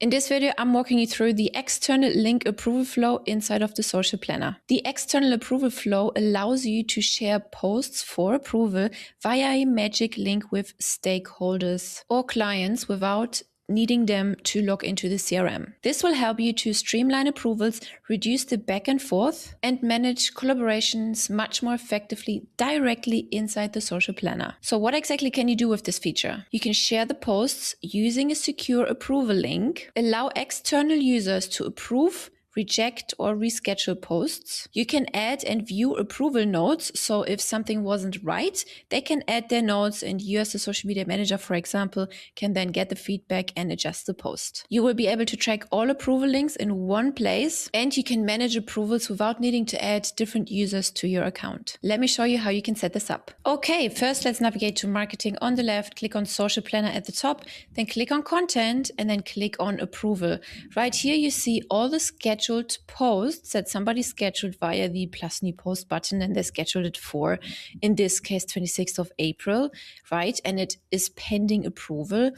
In this video, I'm walking you through the external link approval flow inside of the social planner. The external approval flow allows you to share posts for approval via a magic link with stakeholders or clients without needing them to log into the CRM. This will help you to streamline approvals, reduce the back and forth, and manage collaborations much more effectively directly inside the social planner. So what exactly can you do with this feature? You can share the posts using a secure approval link, allow external users to approve, reject or reschedule posts. You can add and view approval notes. So if something wasn't right, they can add their notes and you as the social media manager, for example, can then get the feedback and adjust the post. You will be able to track all approval links in one place and you can manage approvals without needing to add different users to your account. Let me show you how you can set this up. Okay, first let's navigate to marketing on the left, click on social planner at the top, then click on content and then click on approval. Right here you see all the scheduled posts that somebody scheduled via the plus new post button, and they scheduled it for, in this case, 26th of April, right? And it is pending approval.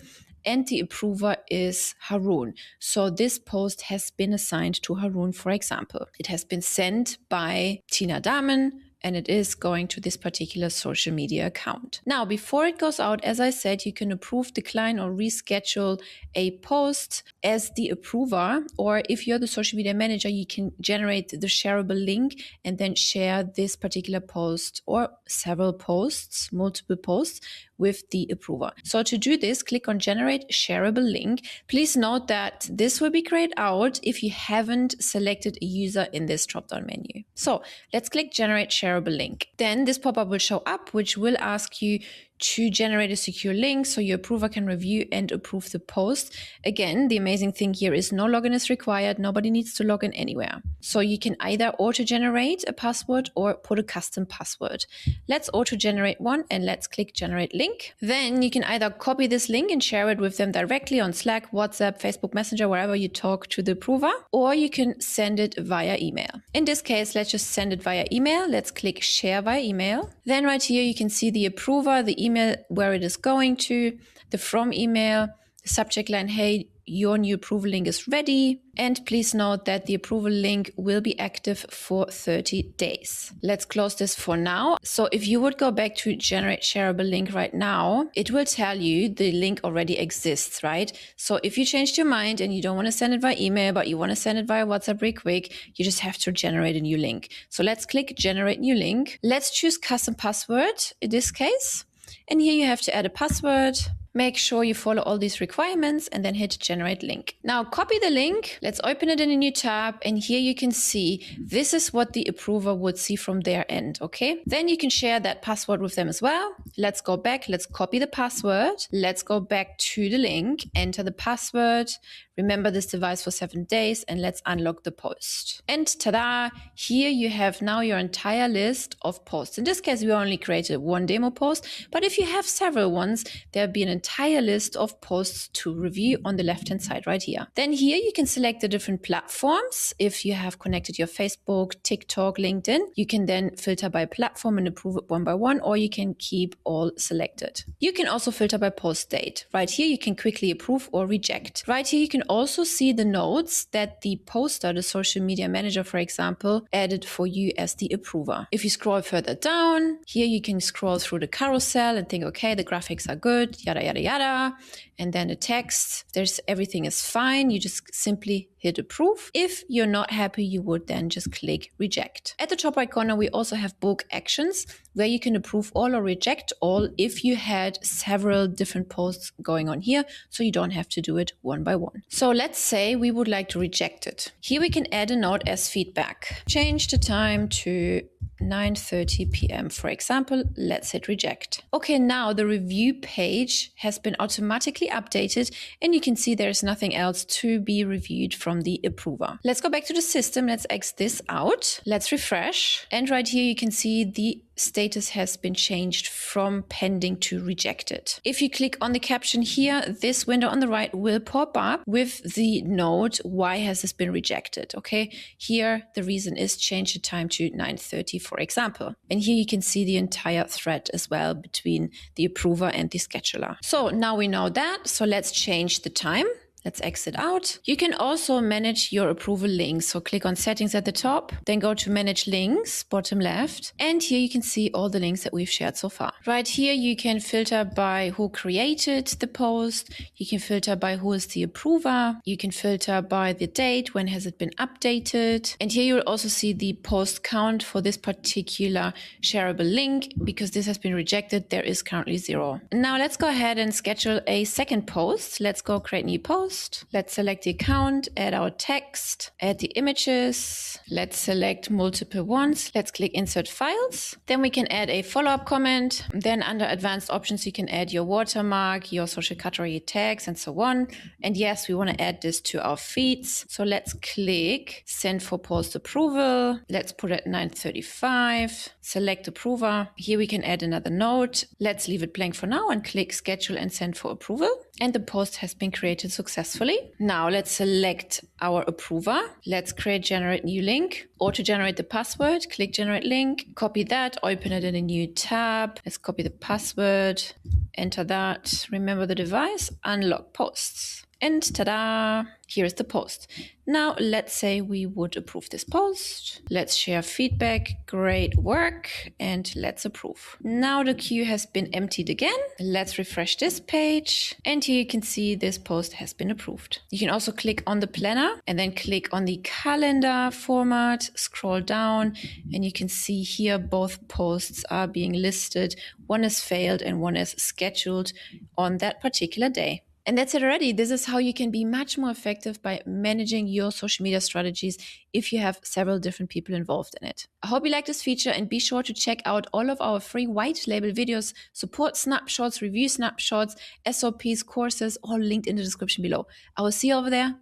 And the approver is Harun. So this post has been assigned to Harun, for example. It has been sent by Tina Dahmen, and it is going to this particular social media account. Now, before it goes out, as I said, you can approve, decline, or reschedule a post as the approver, or if you're the social media manager, you can generate the shareable link and then share this particular post or several posts, multiple posts, with the approver. So to do this, click on Generate Shareable Link. Please note that this will be grayed out if you haven't selected a user in this drop-down menu. So let's click Generate Shareable Link. Then this pop-up will show up, which will ask you to generate a secure link so your approver can review and approve the post. Again, the amazing thing here is no login is required. Nobody needs to log in anywhere. So you can either auto-generate a password or put a custom password. Let's auto-generate one and let's click Generate Link. Then you can either copy this link and share it with them directly on Slack, WhatsApp, Facebook Messenger, wherever you talk to the approver, or you can send it via email. In this case, let's just send it via email. Let's click Share via email. Then right here, you can see the approver, the email where it is going to, the from email, the subject line, hey, your new approval link is ready. And please note that the approval link will be active for 30 days. Let's close this for now. So if you would go back to Generate Shareable Link right now, it will tell you the link already exists, right? So if you changed your mind and you don't want to send it via email, but you want to send it via WhatsApp really quick, you just have to generate a new link. So let's click Generate New Link. Let's choose custom password in this case. And here you have to add a password. Make sure you follow all these requirements and then hit Generate Link. Now copy the link. Let's open it in a new tab. And here you can see this is what the approver would see from their end. Okay. Then you can share that password with them as well. Let's go back. Let's copy the password. Let's go back to the link, enter the password. Remember this device for 7 days and let's unlock the post. And ta-da, here you have now your entire list of posts. In this case, we only created one demo post, but if you have several ones, there'll be an entire list of posts to review on the left-hand side right here. Then here you can select the different platforms. If you have connected your Facebook, TikTok, LinkedIn, you can then filter by platform and approve it one by one, or you can keep all selected. You can also filter by post date. Right here, you can quickly approve or reject. Right here, you can also see the notes that the poster, the social media manager, for example, added for you as the approver. If you scroll further down, here you can scroll through the carousel and think, okay, the graphics are good, yada, yada, yada. And then the text, everything is fine. You just simply hit approve. If you're not happy, you would then just click reject. At the top right corner, we also have bulk actions where you can approve all or reject all if you had several different posts going on here. So you don't have to do it one by one. So let's say we would like to reject it. Here we can add a note as feedback. Change the time to 9:30 p.m. for example. Let's hit reject. Okay, now the review page has been automatically updated and you can see there's nothing else to be reviewed from the approver. Let's go back to the system. Let's X this out. Let's refresh. And right here you can see the status has been changed from pending to rejected. If you click on the caption here, this window on the right will pop up with the note, why has this been rejected? Okay, here the reason is change the time to 9:30, for example. And here you can see the entire thread as well between the approver and the scheduler. So now we know that. So let's change the time. Let's exit out. You can also manage your approval links. So click on settings at the top, then go to manage links, bottom left. And here you can see all the links that we've shared so far. Right here, you can filter by who created the post. You can filter by who is the approver. You can filter by the date, when has it been updated. And here you'll also see the post count for this particular shareable link. Because this has been rejected, there is currently 0. Now let's go ahead and schedule a second post. Let's go create new post. Let's select the account, add our text, add the images. Let's select multiple ones. Let's click insert files. Then we can add a follow-up comment. Then under advanced options, you can add your watermark, your social category tags, and so on. And yes, we want to add this to our feeds. So let's click send for post approval. Let's put it 9:35. Select approver. Here we can add another note. Let's leave it blank for now and click schedule and send for approval. And the post has been created successfully. Now let's select our approver. Let's create generate new link. Or to generate the password, click generate link, copy that, open it in a new tab. Let's copy the password, enter that, remember the device, unlock posts. And ta-da, here is the post. Now let's say we would approve this post. Let's share feedback, great work, and let's approve. Now the queue has been emptied again. Let's refresh this page. And here you can see this post has been approved. You can also click on the planner and then click on the calendar format, scroll down, and you can see here both posts are being listed. One is failed and one is scheduled on that particular day. And that's it already. This is how you can be much more effective by managing your social media strategies if you have several different people involved in it. I hope you like this feature and be sure to check out all of our free white label videos, support snapshots, review snapshots, SOPs, courses, all linked in the description below. I will see you over there.